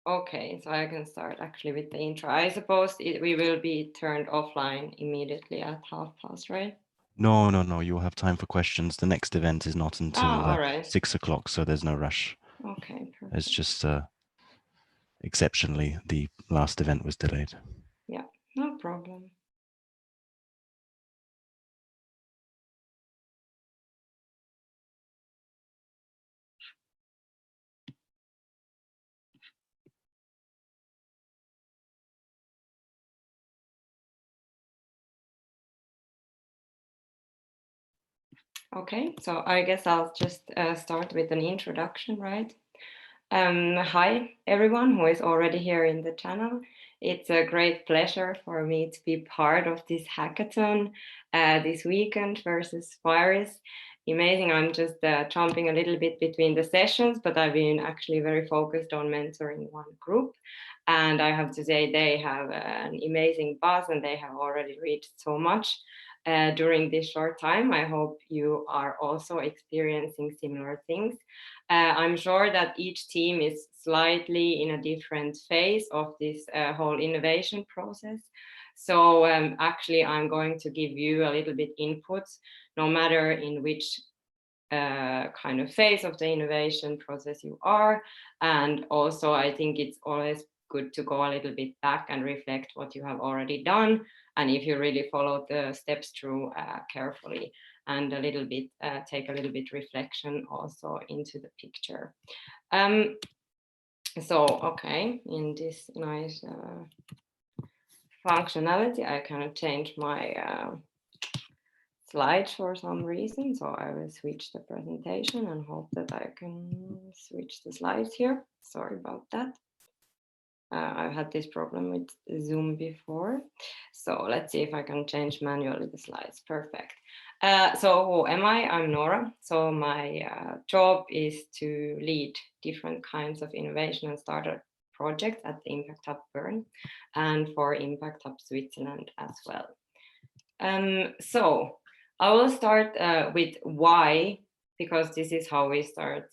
Okay, so I can start actually with the intro. I suppose we will be turned offline immediately at past, right? No. You'll have time for questions. The next event is not Ah, until all right. 6 o'clock, so there's no rush. Okay, It's perfect. just exceptionally the last event was delayed. Yeah, no problem. Okay, so I guess I'll just start with an introduction, right? Hi, everyone who is already here in the channel. It's a great pleasure for me to be part of this hackathon this weekend versus virus. Amazing. I'm just jumping a little bit between the sessions, but I've been actually very focused on mentoring one group. And I have to say, they have an amazing buzz and they have already reached so much during this short time. I hope you are also experiencing similar things. I'm sure that each team is slightly in a different phase of this whole innovation process. So actually, I'm going to give you a little bit inputs, no matter in which kind of phase of the innovation process you are. And also, I think it's always good to go a little bit back and reflect what you have already done. And if you really follow the steps through carefully and a little bit, take a little bit reflection also into the picture. Okay, in this nice functionality, I kind of change my slides for some reason. So I will switch the presentation and hope that I can switch the slides here. Sorry about that. I've had this problem with Zoom before. So let's see if I can change manually the slides. Perfect. So who am I? I'm Nora. So my job is to lead different kinds of innovation and startup projects at the Impact Hub Bern and for Impact Hub Switzerland as well. So I will start with why, because this is how we start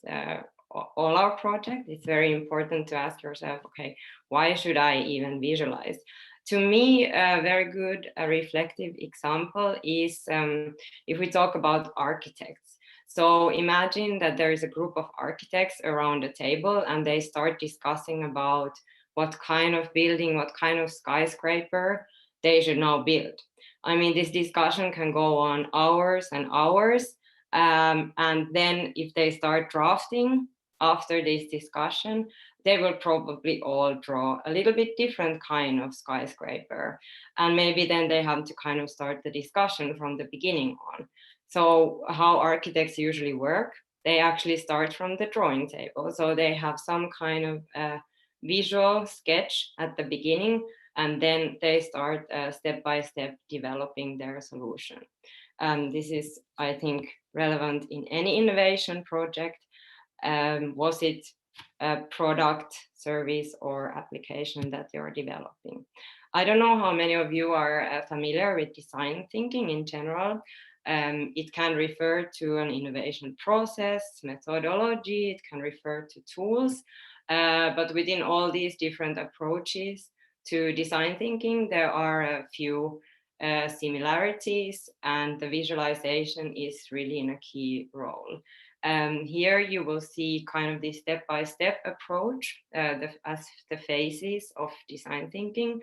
all our projects. It's very important to ask yourself, okay, why should I even visualize? To me, a very good reflective example is if we talk about architects. So imagine that there is a group of architects around a table and they start discussing about what kind of building, what kind of skyscraper they should now build. I mean, this discussion can go on hours and hours. And then if they start drafting after this discussion, they will probably all draw a little bit different kind of skyscraper. And maybe then they have to kind of start the discussion from the beginning on. So how architects usually work, they actually start from the drawing table. So they have some kind of visual sketch at the beginning, and then they start step by step developing their solution. This is, I think, relevant in any innovation project. Was it a product, service, or application that you're developing? I don't know how many of you are familiar with design thinking in general. It can refer to an innovation process, methodology, it can refer to tools, but within all these different approaches to design thinking, there are a few similarities, and the visualization is really in a key role. Here you will see kind of the step-by-step approach as the phases of design thinking.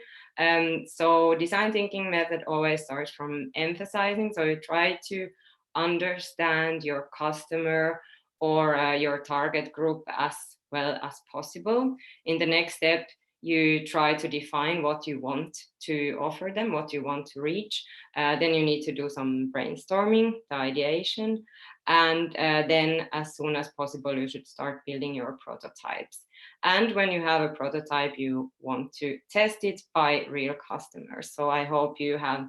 So design thinking method always starts from emphasizing. So you try to understand your customer or your target group as well as possible. In the next step, you try to define what you want to offer them, what you want to reach. Then you need to do some brainstorming, the ideation. And then as soon as possible, you should start building your prototypes. And when you have a prototype, you want to test it by real customers. So I hope you have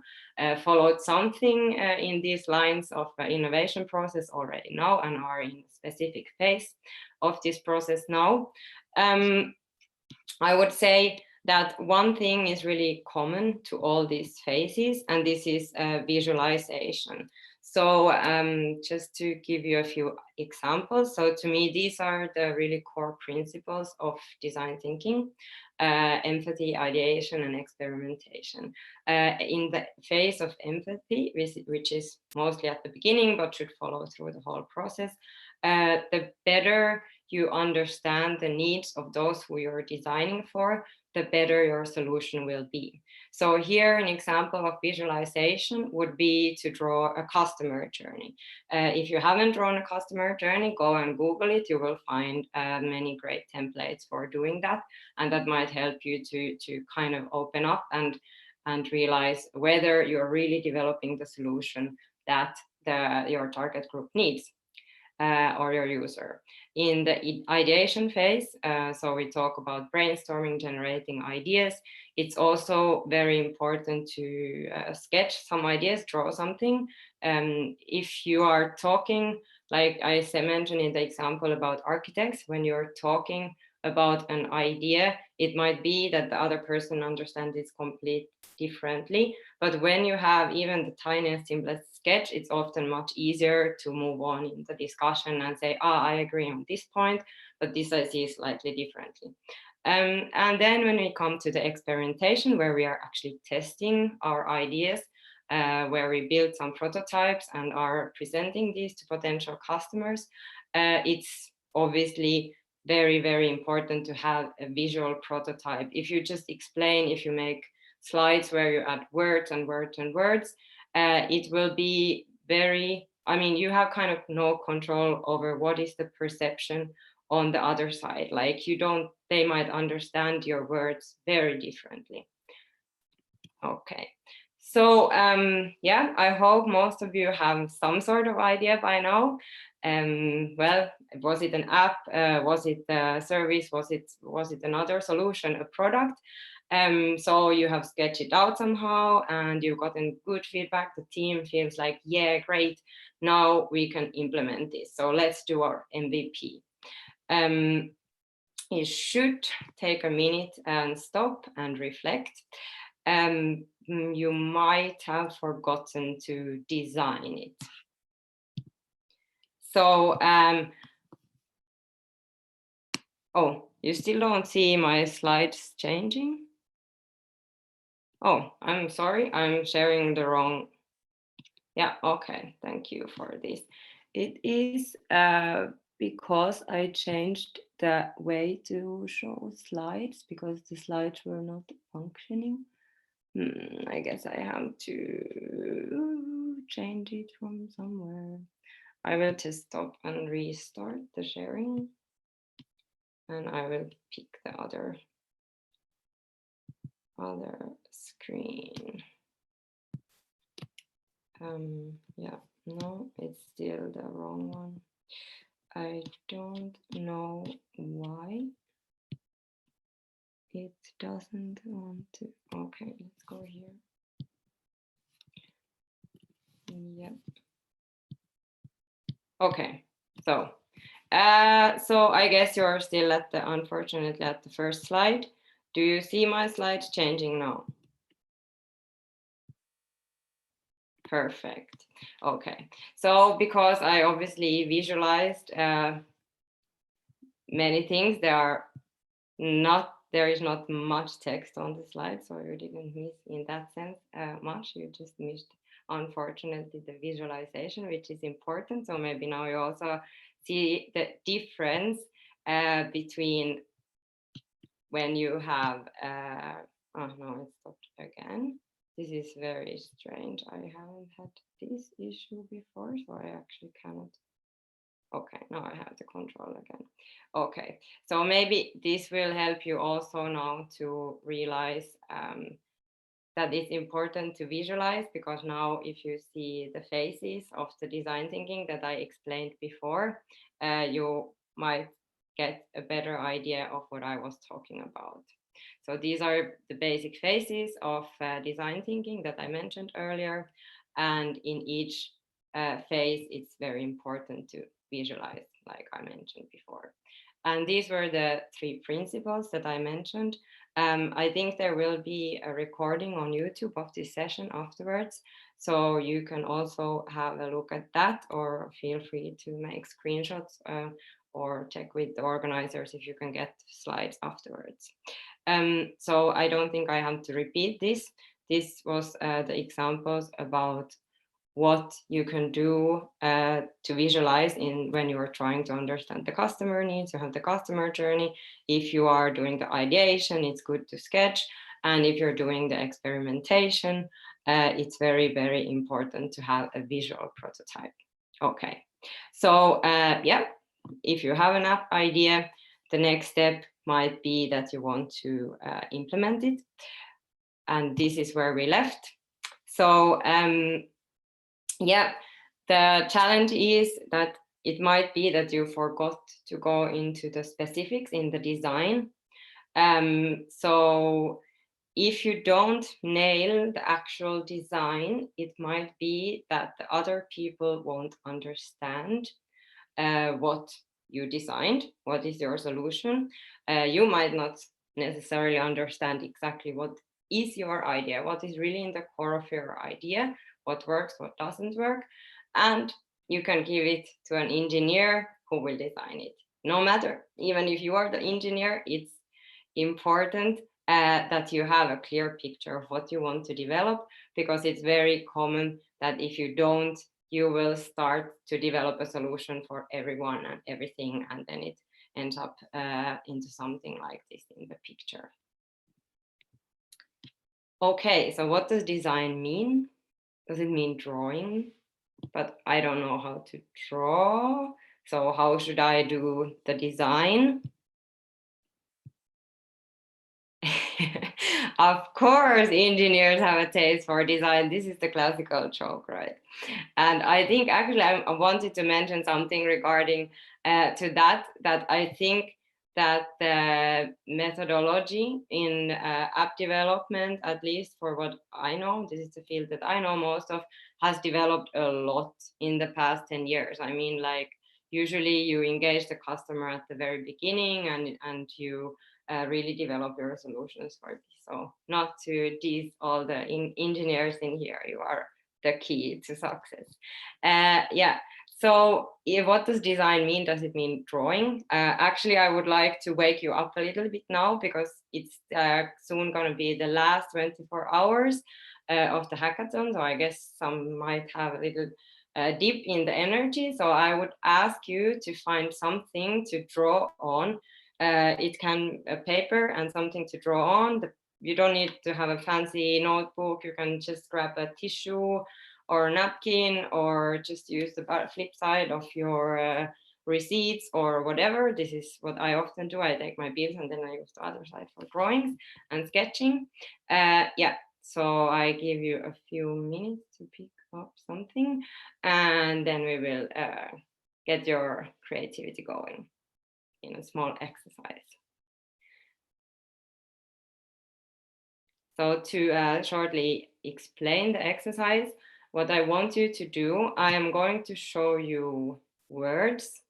followed something in these lines of innovation process already now and are in a specific phase of this process now. I would say that one thing is really common to all these phases, and this is visualization. So just to give you a few examples. So to me, these are the really core principles of design thinking: empathy, ideation, and experimentation. In the phase of empathy, which is mostly at the beginning, but should follow through the whole process, the better you understand the needs of those who you're designing for, the better your solution will be. So here, an example of visualization would be to draw a customer journey. If you haven't drawn a customer journey, go and Google it. You will find many great templates for doing that. And that might help you to kind of open up and realize whether you're really developing the solution that your target group needs. Or your user. In the ideation phase, so we talk about brainstorming, generating ideas. It's also very important to sketch some ideas, draw something. If you are talking, like I mentioned in the example about architects, when you're talking about an idea, it might be that the other person understands it completely differently. But when you have even the tiniest, simplest sketch, it's often much easier to move on in the discussion and say, I agree on this point, but this I see slightly differently. And then when we come to the experimentation, where we are actually testing our ideas, where we build some prototypes and are presenting these to potential customers, it's obviously very, very important to have a visual prototype. If you just explain, if you make slides where you add words and words and words, it will be very, I mean, you have kind of no control over what is the perception on the other side. Like they might understand your words very differently. Okay. So yeah, I hope most of you have some sort of idea by now. Well, was it an app? Was it a service? Was it another solution, a product? So you have sketched it out somehow and you've gotten good feedback. The team feels like, yeah, great. Now we can implement this. So let's do our MVP. You should take a minute and stop and reflect. You might have forgotten to design it. So, oh, you still don't see my slides changing? Oh, I'm sorry, I'm sharing the wrong. Yeah, okay, thank you for this. It is because I changed the way to show slides because the slides were not functioning. I guess I have to change it from somewhere. I will just stop and restart the sharing. And I will pick the other screen. Yeah, no, it's still the wrong one. I don't know why it doesn't want to. Okay, let's go here. Yep. Okay, so I guess you're still unfortunately at the first slide. Do you see my slides changing now? Perfect. Okay, so because I obviously visualized many things, there is not much text on the slide, so you didn't miss in that sense much. You just missed, unfortunately, the visualization, which is important. So maybe now you also see the difference between when you have, oh no, it stopped again. This is very strange. I haven't had this issue before, so I actually cannot. Okay, now I have the control again. Okay, so maybe this will help you also now to realize that it's important to visualize, because now if you see the phases of the design thinking that I explained before, you might get a better idea of what I was talking about. So these are the basic phases of design thinking that I mentioned earlier. And in each phase, it's very important to visualize, like I mentioned before. And these were the 3 principles that I mentioned. I think there will be a recording on YouTube of this session afterwards. So you can also have a look at that, or feel free to make screenshots or check with the organizers if you can get slides afterwards. So I don't think I have to repeat this. This was the examples about what you can do to visualize when you are trying to understand the customer needs. You have the customer journey. If you are doing the ideation, it's good to sketch. And if you're doing the experimentation, it's very, very important to have a visual prototype. Okay, so yeah, if you have an app idea, the next step might be that you want to implement it. And this is where we left. So yeah, the challenge is that it might be that you forgot to go into the specifics in the design. So if you don't nail the actual design, it might be that the other people won't understand what you designed, what is your solution. You might not necessarily understand exactly what is your idea, what is really in the core of your idea, what works, what doesn't work. And you can give it to an engineer who will design it. No matter, even if you are the engineer, it's important that you have a clear picture of what you want to develop, because it's very common that if you don't, you will start to develop a solution for everyone and everything, and then it ends up into something like this in the picture. Okay, so what does design mean? Does it mean drawing? But I don't know how to draw. So how should I do the design? Of course, engineers have a taste for design. This is the classical joke, right? And I think actually I wanted to mention something regarding to that I think that the methodology in app development, at least for what I know, this is the field that I know most of, has developed a lot in the past 10 years. I mean, like, usually you engage the customer at the very beginning, and you really develop your solutions for this. So not to tease all the engineers in here, you are the key to success. Yeah, so what does design mean? Does it mean drawing? Actually, I would like to wake you up a little bit now, because it's soon going to be the last 24 hours of the hackathon. So I guess some might have a little dip in the energy. So I would ask you to find something to draw on. It can a paper and something to draw on. You don't need to have a fancy notebook. You can just grab a tissue or a napkin, or just use the flip side of your receipts or whatever. This is what I often do. I take my bills and then I use the other side for drawings and sketching. Yeah, so I give you a few minutes to pick up something, and then we will get your creativity going in a small exercise. So to shortly explain the exercise, what I want you to do, I am going to show you words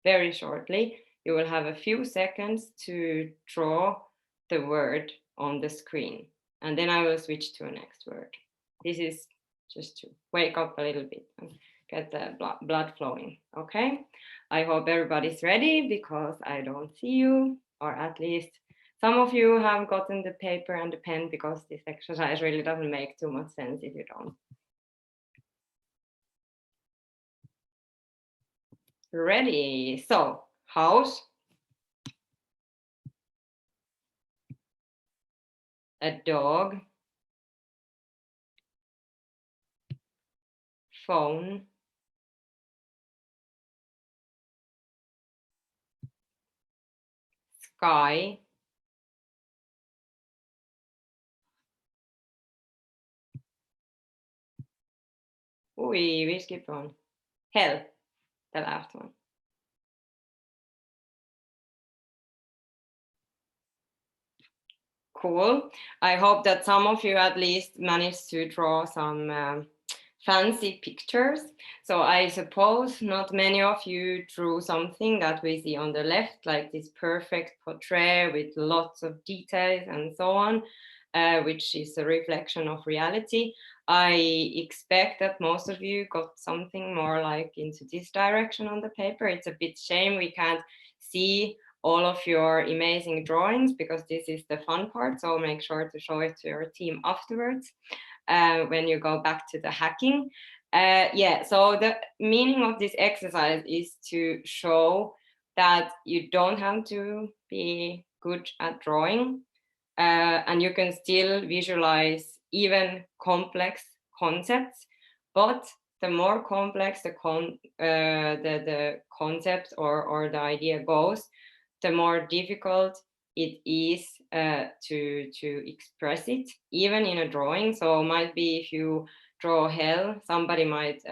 very shortly. You will have a few seconds to draw the word on the screen, and then I will switch to a next word. This is just to wake up a little bit and get the blood flowing, okay? I hope everybody's ready, because I don't see you, or at least some of you have gotten the paper and the pen, because this exercise really doesn't make too much sense if you don't. Ready. So, house, a dog, phone, sky, we skipped one, hell, the last one. Cool. I hope that some of you at least managed to draw some fancy pictures. So I suppose not many of you drew something that we see on the left, like this perfect portrait with lots of details and so on, which is a reflection of reality. I expect that most of you got something more like into this direction on the paper. It's a bit shame we can't see all of your amazing drawings, because this is the fun part. So make sure to show it to your team afterwards when you go back to the hacking. Yeah, so the meaning of this exercise is to show that you don't have to be good at drawing, and you can still visualize even complex concepts. But the more complex the concept or the idea goes, the more difficult it is to express it, even in a drawing. So it might be if you draw hell, somebody might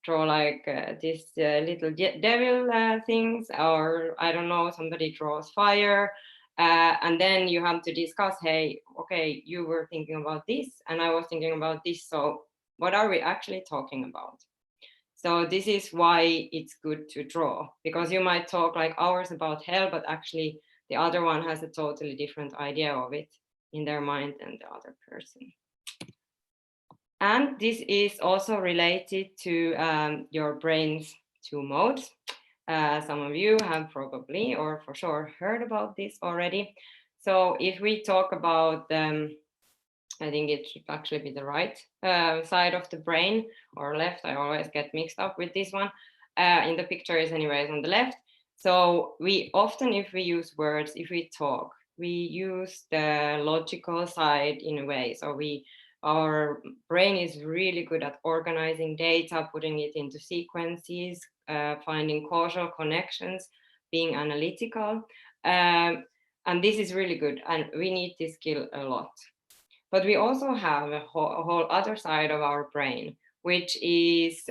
draw like this little devil things, or I don't know, somebody draws fire. And then you have to discuss, hey, okay, you were thinking about this and I was thinking about this. So what are we actually talking about? So this is why it's good to draw, because you might talk like hours about hell, but actually the other one has a totally different idea of it in their mind than the other person. And this is also related to your brain's two modes. Some of you have probably or for sure heard about this already. So if we talk about I think it should actually be the right side of the brain or left. I always get mixed up with this one. In the picture is anyways on the left. So we often, if we use words, if we talk, we use the logical side in a way. So our brain is really good at organizing data, putting it into sequences, finding causal connections, being analytical. And this is really good. And we need this skill a lot. But we also have a whole other side of our brain, which is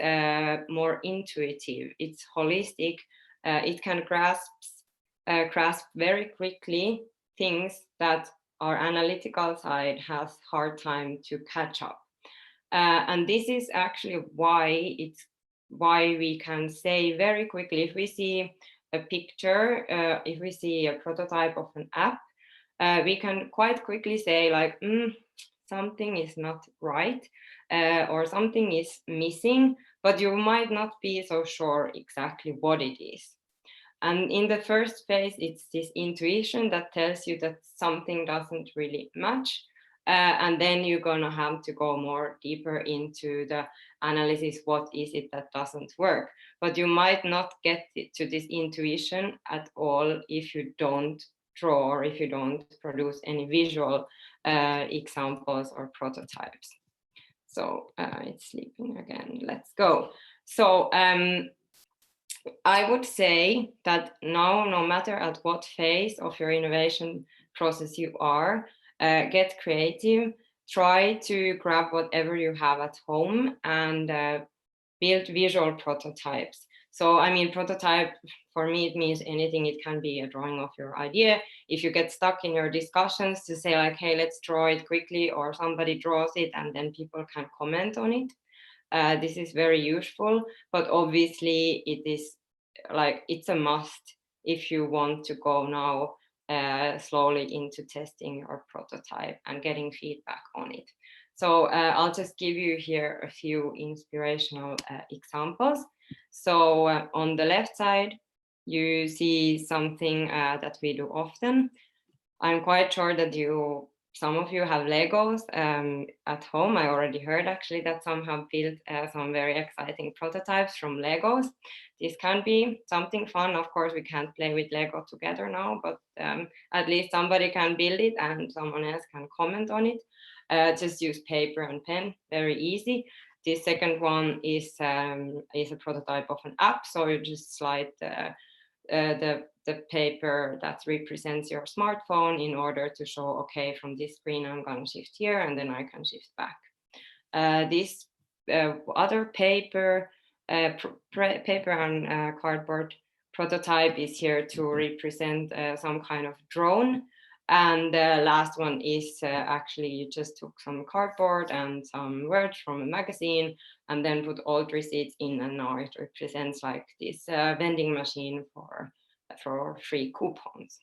more intuitive. It's holistic. It can grasp very quickly things that our analytical side has hard time to catch up. And this is actually why we can say very quickly, if we see a picture, if we see a prototype of an app, we can quite quickly say like, something is not right, or something is missing, but you might not be so sure exactly what it is. And in the first phase, it's this intuition that tells you that something doesn't really match. And then you're gonna have to go more deeper into the analysis. What is it that doesn't work? But you might not get to this intuition at all if you don't draw or if you don't produce any visual examples or prototypes. So it's sleeping again. Let's go. So I would say that now, no matter at what phase of your innovation process you are, get creative, try to grab whatever you have at home and build visual prototypes. So, I mean, prototype, for me, it means anything. It can be a drawing of your idea. If you get stuck in your discussions to say like, hey, let's draw it quickly, or somebody draws it and then people can comment on it. This is very useful, but obviously it is like, it's a must if you want to go now slowly into testing your prototype and getting feedback on it. So I'll just give you here a few inspirational examples. So on the left side, you see something that we do often. I'm quite sure that some of you have Legos at home. I already heard actually that some have built some very exciting prototypes from Legos. This can be something fun. Of course, we can't play with Lego together now, but at least somebody can build it and someone else can comment on it. Just use paper and pen, very easy. The second one is a prototype of an app. So you just slide the paper that represents your smartphone in order to show, okay, from this screen I'm going to shift here and then I can shift back. This other paper and cardboard prototype is here to represent some kind of drone. And the last one is actually you just took some cardboard and some words from a magazine and then put old receipts in, and now it represents like this vending machine for free coupons.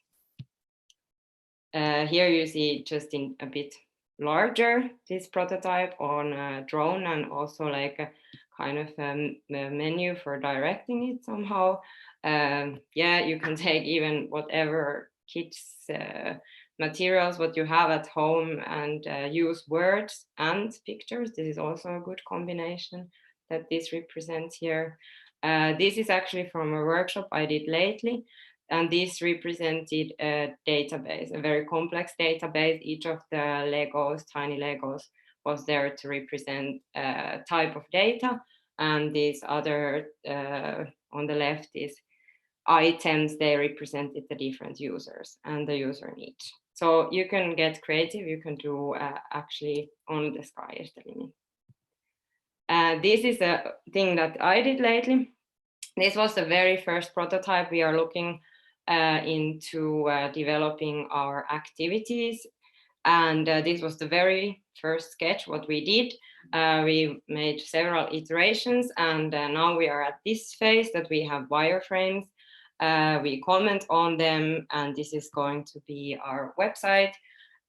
Here you see just in a bit larger this prototype on a drone, and also like a kind of a menu for directing it somehow. Yeah, you can take even whatever kids materials what you have at home and use words and pictures. This is also a good combination that this represents here. This is actually from a workshop I did lately, and this represented a database, a very complex database. Each of the Legos, tiny Legos, was there to represent a type of data, and this other on the left is items. They represented the different users and the user needs. So you can get creative. You can do actually on the sky is the limit. This is a thing that I did lately. This was the very first prototype. We are looking into developing our activities. And this was the very first sketch what we did. We made several iterations, and now we are at this phase that we have wireframes. We comment on them, and this is going to be our website.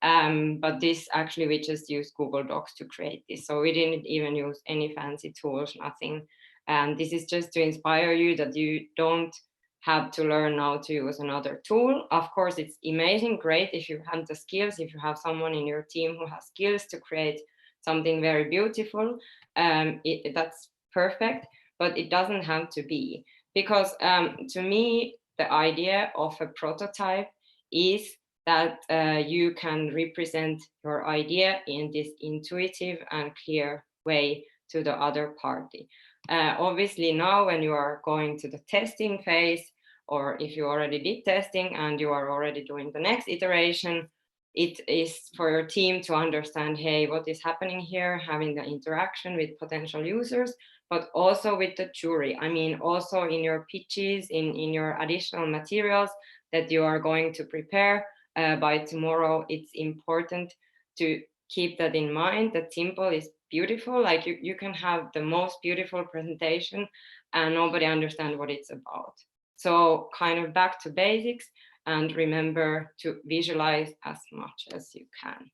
But this actually, we just used Google Docs to create this. So we didn't even use any fancy tools, nothing. And this is just to inspire you that you don't have to learn how to use another tool. Of course, it's amazing, great if you have the skills, if you have someone in your team who has skills to create something very beautiful, that's perfect, but it doesn't have to be. Because to me, the idea of a prototype is that you can represent your idea in this intuitive and clear way to the other party. Obviously now when you are going to the testing phase, or if you already did testing and you are already doing the next iteration, it is for your team to understand, hey, what is happening here, having the interaction with potential users, but also with the jury. I mean, also in your pitches, in your additional materials that you are going to prepare by tomorrow, it's important to keep that in mind, that simple is beautiful. Like you can have the most beautiful presentation and nobody understand what it's about. So kind of back to basics, and remember to visualize as much as you can,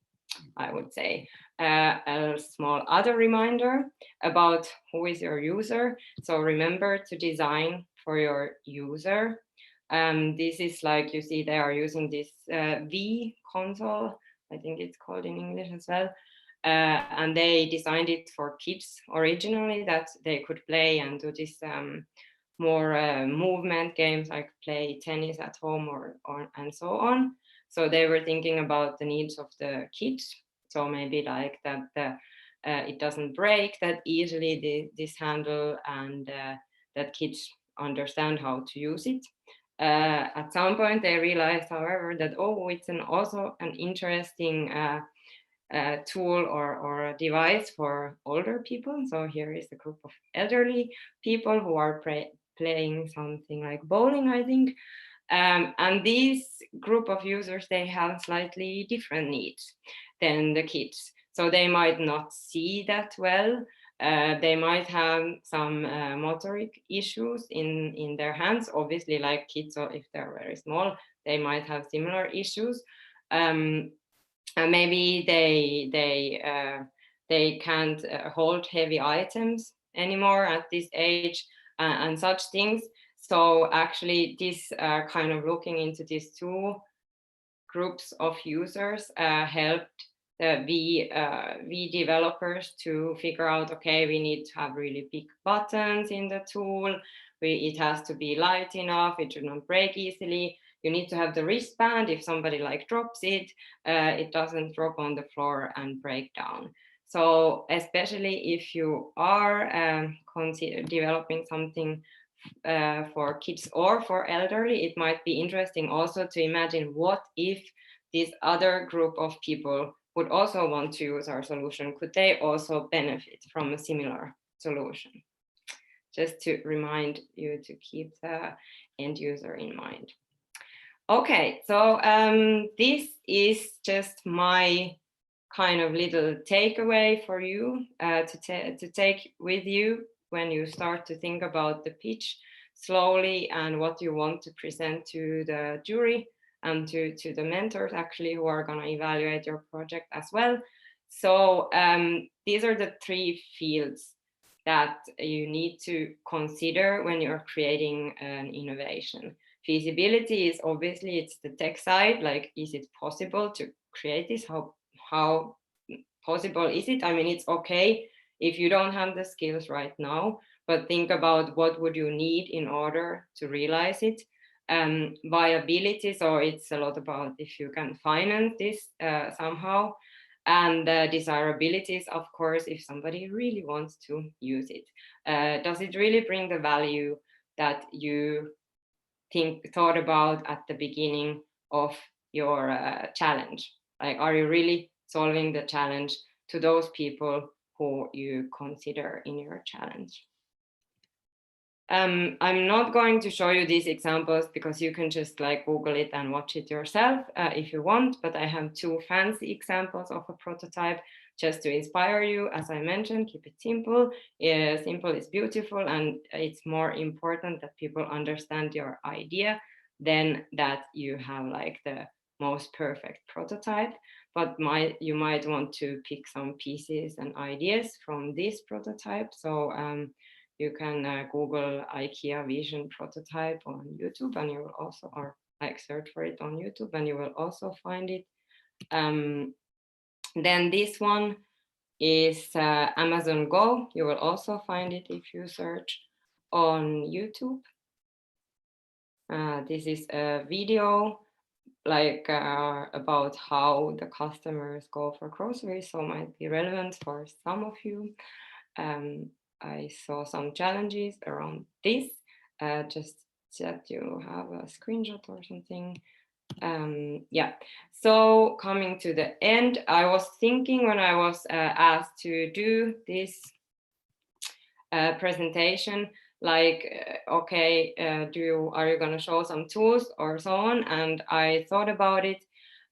I would say. A small other reminder about who is your user. So remember to design for your user. This is like, you see they are using this V console, I think it's called in English as well. And they designed it for kids originally, that they could play and do this more movement games like play tennis at home or and so on. So they were thinking about the needs of the kids. So maybe like that it doesn't break that easily, this handle, and that kids understand how to use it. At some point they realized, however, that it's also an interesting tool or a device for older people. So here is a group of elderly people who are playing something like bowling, I think. And this group of users, they have slightly different needs than the kids. So they might not see that well. They might have some motoric issues in their hands. Obviously, like kids, or if they're very small, they might have similar issues. And maybe they can't hold heavy items anymore at this age, and such things. So actually this kind of looking into these two groups of users helped the V developers to figure out, okay, we need to have really big buttons in the tool. It has to be light enough, it should not break easily. You need to have the wristband. If somebody like drops it, it doesn't drop on the floor and break down. So especially if you are developing something for kids or for elderly, it might be interesting also to imagine, what if this other group of people would also want to use our solution? Could they also benefit from a similar solution? Just to remind you to keep the end user in mind. Okay, so this is just my kind of little takeaway for you to take with you when you start to think about the pitch slowly and what you want to present to the jury and to the mentors actually who are going to evaluate your project as well. So these are the three fields that you need to consider when you're creating an innovation. Feasibility is obviously it's the tech side, like is it possible to create this? How possible is it? I mean, it's okay if you don't have the skills right now, but think about what would you need in order to realize it. Viability, so it's a lot about if you can finance this somehow. And desirability is, of course, if somebody really wants to use it. Does it really bring the value that you thought about at the beginning of your challenge? Like, are you really solving the challenge to those people who you consider in your challenge? I'm not going to show you these examples because you can just like Google it and watch it yourself if you want, but I have two fancy examples of a prototype just to inspire you. As I mentioned, keep it simple. Simple is beautiful, and it's more important that people understand your idea than that you have like the most perfect prototype. But you might want to pick some pieces and ideas from this prototype. So you can Google IKEA vision prototype on YouTube, and you will also, or like search for it on YouTube, and you will also find it. Then this one is Amazon Go. You will also find it if you search on YouTube. This is a video like about how the customers go for groceries, so might be relevant for some of you. I saw some challenges around this, just that you have a screenshot or something. Yeah, so coming to the end, I was thinking when I was asked to do this presentation, like, okay, are you gonna show some tools or so on? And I thought about it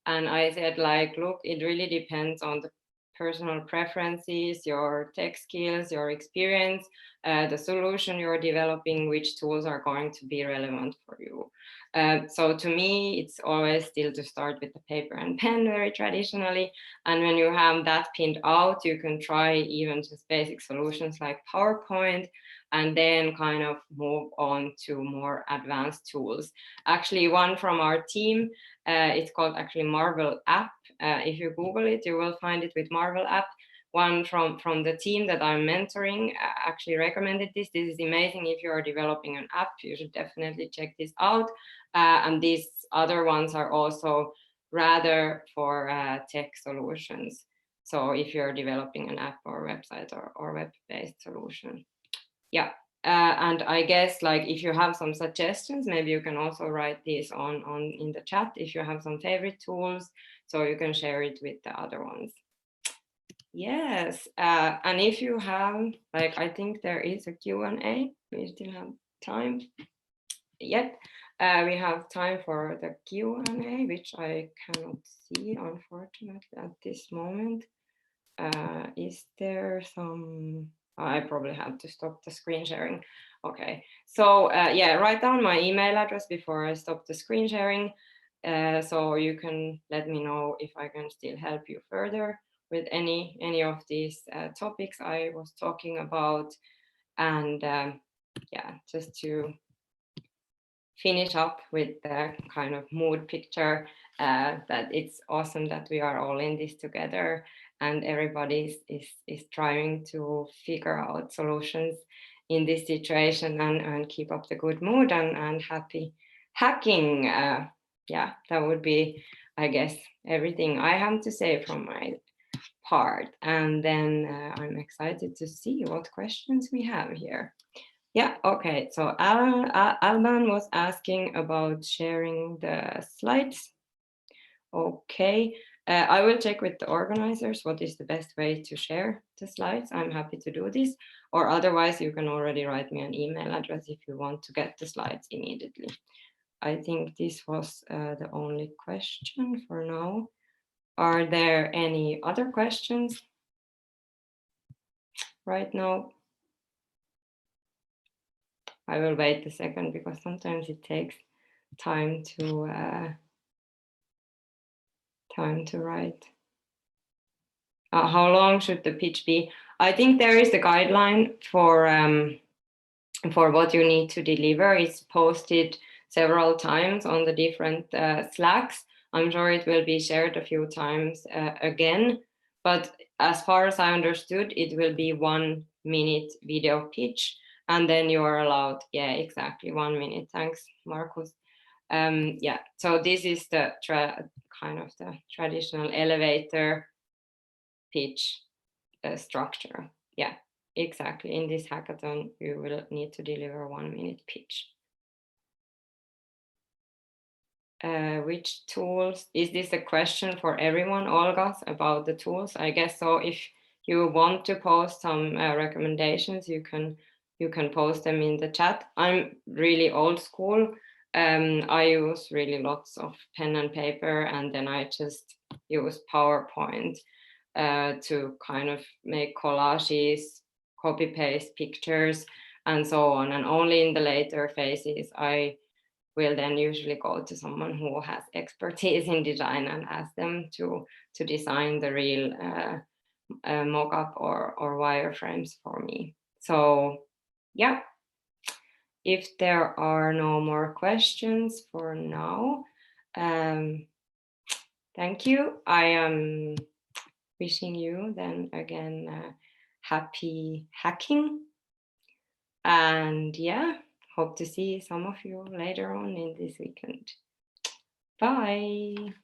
and I said, like, look, it really depends on the personal preferences, your tech skills, your experience, the solution you're developing, which tools are going to be relevant for you. So to me, it's always still to start with the paper and pen very traditionally. And when you have that pinned out, you can try even just basic solutions like PowerPoint, and then kind of move on to more advanced tools. Actually, one from our team, it's called actually Marvel app. If you Google it, you will find it with Marvel app. One from the team that I'm mentoring actually recommended this. This is amazing. If you are developing an app, you should definitely check this out. And these other ones are also rather for tech solutions. So if you're developing an app or website or web-based solution. Yeah. And I guess like if you have some suggestions, maybe you can also write this on in the chat if you have some favorite tools, so you can share it with the other ones. Yes, and if you have, like, I think there is a Q&A. We still have time. Yep, we have time for the Q&A, which I cannot see, unfortunately, at this moment. Is there some... I probably have to stop the screen sharing. Okay, so yeah, write down my email address before I stop the screen sharing, so you can let me know if I can still help you further with any of these topics I was talking about. And yeah, just to finish up with the kind of mood picture, that it's awesome that we are all in this together and everybody is trying to figure out solutions in this situation and keep up the good mood and happy hacking. Yeah, that would be, I guess, everything I have to say from my part. And then I'm excited to see what questions we have here. Yeah, okay. So Alban was asking about sharing the slides. Okay, I will check with the organizers what is the best way to share the slides. I'm happy to do this, or otherwise you can already write me an email address if you want to get the slides immediately. I think this was the only question for now. Are there any other questions right now? I will wait a second because sometimes it takes time to write. How long should the pitch be? I think there is a guideline for what you need to deliver. It's posted several times on the different Slacks. I'm sure it will be shared a few times again. But as far as I understood, it will be 1 minute video pitch. And then you are allowed, yeah, exactly 1 minute. Thanks, Markus. Yeah, so this is the kind of the traditional elevator pitch structure. Yeah, exactly. In this hackathon, you will need to deliver 1 minute pitch. Which tools? Is this a question for everyone, Olga, about the tools? I guess so. If you want to post some recommendations, you can post them in the chat. I'm really old school. I use really lots of pen and paper, and then I just use PowerPoint to kind of make collages, copy paste pictures, and so on. And only in the later phases, I will then usually go to someone who has expertise in design and ask them to design the real mock-up or wireframes for me. So yeah, if there are no more questions for now, thank you. I am wishing you then again happy hacking. And yeah, hope to see some of you later on in this weekend. Bye.